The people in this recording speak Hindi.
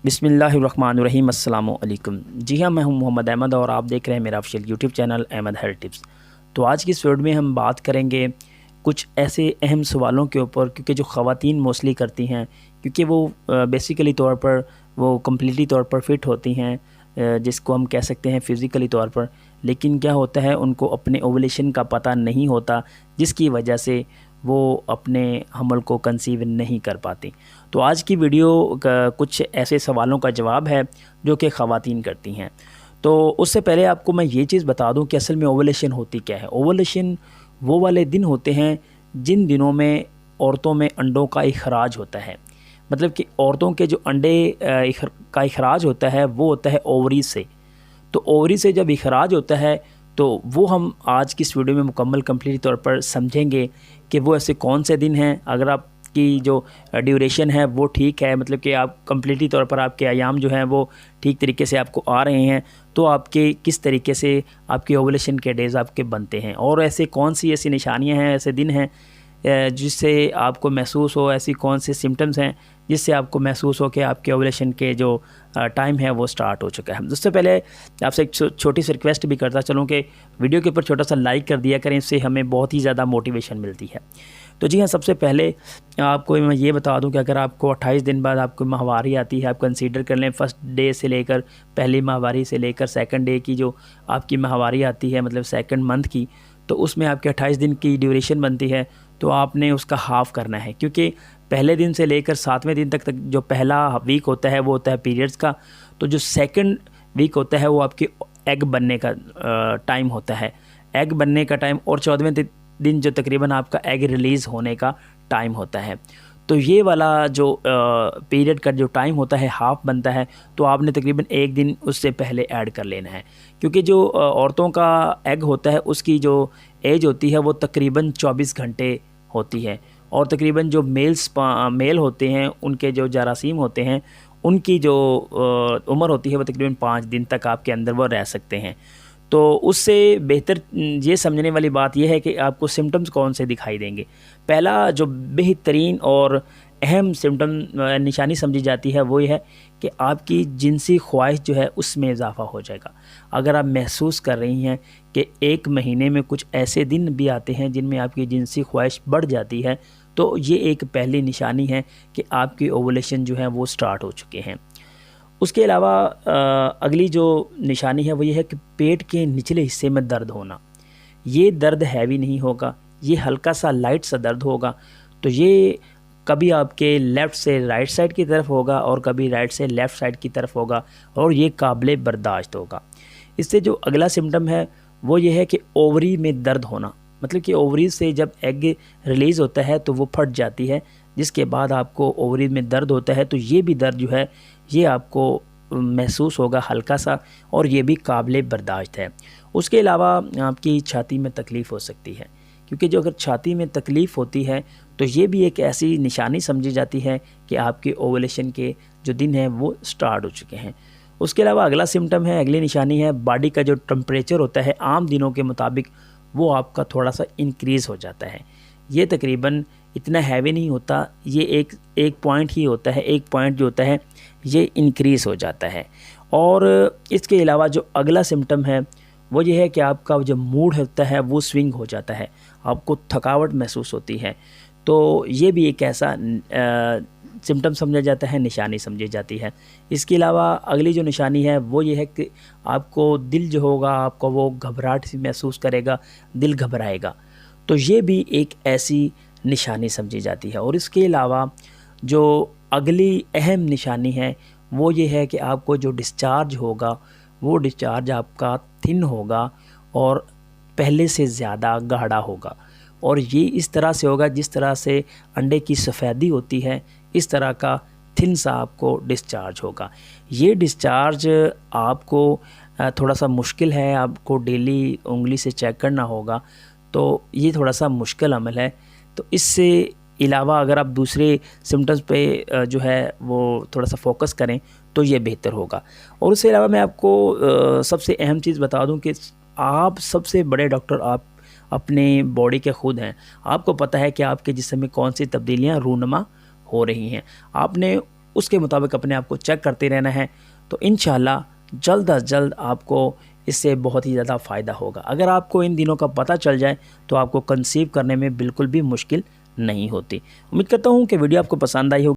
बिस्मिल्लाहिर्रहमानिर्रहीम अस्सलामु अलैकुम। जी हाँ, मैं हूँ मोहम्मद अहमद और आप देख रहे हैं मेरा official YouTube channel Ahmad health tips. तो आज की इस वीडियो में हम बात करेंगे कुछ ऐसे अहम सवालों के ऊपर, क्योंकि जो ख़वातीन मोस्टली करती हैं, क्योंकि वो बेसिकली तौर पर वो कम्प्लीटली तौर पर फिट होती हैं, जिसको हम कह सकते हैं फ़िज़िकली तौर पर, लेकिन क्या होता है उनको अपने ओवुलेशन का पता नहीं होता, जिसकी वजह से वो अपने हमल को कंसीव नहीं कर पाती। तो आज की वीडियो का कुछ ऐसे सवालों का जवाब है जो कि ख़वातीन करती हैं। तो उससे पहले आपको मैं ये चीज़ बता दूं कि असल में ओवुलेशन होती क्या है। ओवुलेशन वो वाले दिन होते हैं जिन दिनों में औरतों में अंडों का इखराज होता है। मतलब कि औरतों के जो अंडे का इखराज होता है वो होता है ओवरी से। तो ओवरी से जब इखराज होता है तो वो हम आज की इस वीडियो में मुकम्मल कंप्लीट तौर पर समझेंगे कि वो ऐसे कौन से दिन हैं। अगर आपकी जो ड्यूरेशन है वो ठीक है, मतलब कि आप कंप्लीटली तौर पर आपके अयाम जो हैं वो ठीक तरीके से आपको आ रहे हैं, तो आपके किस तरीके से आपके ओवुलेशन के डेज़ आपके बनते हैं, और ऐसे कौन सी ऐसी निशानियां हैं, ऐसे दिन हैं जिससे आपको महसूस हो, ऐसी कौन से सिम्टम्स हैं जिससे आपको महसूस हो कि आपके ओवुलेशन के जो टाइम है वो स्टार्ट हो चुका है। उससे पहले आपसे एक छोटी सी रिक्वेस्ट भी करता चलूँ कि वीडियो के ऊपर छोटा सा लाइक कर दिया करें, इससे हमें बहुत ही ज़्यादा मोटिवेशन मिलती है। तो जी हाँ, सबसे पहले आपको मैं ये बता दूं कि अगर आपको 28 दिन बाद आपको माहवारी आती है, आप कंसीडर कर लें फर्स्ट डे से लेकर, पहली माहवारी से लेकर सेकंड डे की जो आपकी माहवारी आती है, मतलब सेकंड मंथ की, तो उसमें आपके 28 दिन की ड्यूरेशन बनती है। तो आपने उसका हाफ़ करना है, क्योंकि पहले दिन से लेकर 7वें दिन तक जो पहला वीक होता है वो होता है पीरियड्स का। तो जो सेकंड वीक होता है वो आपके एग बनने का टाइम होता है, एग बनने का टाइम, और 14वें दिन जो तकरीबन आपका एग रिलीज़ होने का टाइम होता है। तो ये वाला जो पीरियड का जो टाइम होता है हाफ़ बनता है, तो आपने तकरीबन एक दिन उससे पहले ऐड कर लेना है, क्योंकि जो औरतों का एग होता है उसकी जो एज होती है वो तकरीबन 24 घंटे होती है, और तकरीबन जो मेल होते हैं उनके जो जरासीम होते हैं उनकी जो उम्र होती है वो तकरीबन 5 दिन तक आपके अंदर वो रह सकते हैं। तो उससे बेहतर ये समझने वाली बात यह है कि आपको सिम्टम्स कौन से दिखाई देंगे। पहला जो बेहतरीन और अहम सिम्टम निशानी समझी जाती है वो ये है कि आपकी जिनसी ख्वाहिश जो है उसमें इजाफ़ा हो जाएगा। अगर आप महसूस कर रही हैं कि एक महीने में कुछ ऐसे दिन भी आते हैं जिनमें आपकी जिनसी ख्वाहिश बढ़ जाती है, तो ये एक पहली निशानी है कि आपकी ओवुलेशन जो है वो स्टार्ट हो चुके हैं। उसके अलावा अगली जो निशानी है वो ये है कि पेट के निचले हिस्से में दर्द होना। ये दर्द हैवी नहीं होगा, ये हल्का सा लाइट सा दर्द होगा। तो ये कभी आपके लेफ़्ट से राइट साइड की तरफ होगा और कभी राइट से लेफ़्ट साइड की तरफ होगा, और ये काबिल बर्दाश्त होगा। इससे जो अगला सिम्टम है वो ये है कि ओवरी में दर्द होना, मतलब कि ओवरी से जब एग रिलीज़ होता है तो वो फट जाती है, जिसके बाद आपको ओवरी में दर्द होता है। तो ये भी दर्द जो है ये आपको महसूस होगा हल्का सा, और ये भी काबिल बर्दाश्त है। उसके अलावा आपकी छाती में तकलीफ़ हो सकती है, क्योंकि जो अगर छाती में तकलीफ़ होती है तो ये भी एक ऐसी निशानी समझी जाती है कि आपके ओवुलेशन के जो दिन हैं वो स्टार्ट हो चुके हैं। उसके अलावा अगला सिम्टम है, अगली निशानी है, बॉडी का जो टेम्परेचर होता है आम दिनों के मुताबिक वो आपका थोड़ा सा इंक्रीज़ हो जाता है। ये तकरीबन इतना हैवी नहीं होता, ये एक पॉइंट ही होता है, एक पॉइंट जो होता है ये इंक्रीज़ हो जाता है। और इसके अलावा जो अगला सिम्टम है वो ये है कि आपका जो मूड होता है वो स्विंग हो जाता है, आपको थकावट महसूस होती है। तो ये भी एक ऐसा सिम्टम समझा जाता है, निशानी समझी जाती है। इसके अलावा अगली जो निशानी है वो ये है कि आपको दिल जो होगा आपको वो घबराहट सी महसूस करेगा, दिल घबराएगा। तो ये भी एक ऐसी निशानी समझी जाती है। और इसके अलावा जो अगली अहम निशानी है वो ये है कि आपको जो डिस्चार्ज होगा वो डिस्चार्ज आपका थिन होगा और पहले से ज़्यादा गाढ़ा होगा, और ये इस तरह से होगा जिस तरह से अंडे की सफ़ेदी होती है, इस तरह का थिन सा आपको डिस्चार्ज होगा। ये डिस्चार्ज आपको थोड़ा सा मुश्किल है, आपको डेली उंगली से चेक करना होगा, तो ये थोड़ा सा मुश्किल अमल है। तो इससे अलावा अगर आप दूसरे सिम्टम्स पे जो है वो थोड़ा सा फोकस करें तो ये बेहतर होगा। और उसके अलावा मैं आपको सबसे अहम चीज़ बता दूं कि आप सबसे बड़े डॉक्टर आप अपने बॉडी के खुद हैं। आपको पता है कि आपके जिस्म में कौन सी तब्दीलियां रूनुमा हो रही हैं। आपने उसके मुताबिक अपने आप को चेक करते रहना है। तो इंशाल्लाह जल्द अज जल्द आपको इससे बहुत ही ज़्यादा फ़ायदा होगा। अगर आपको इन दिनों का पता चल जाए तो आपको कंसीव करने में बिल्कुल भी मुश्किल नहीं होती। उम्मीद करता हूँ कि वीडियो आपको पसंद आई होगी।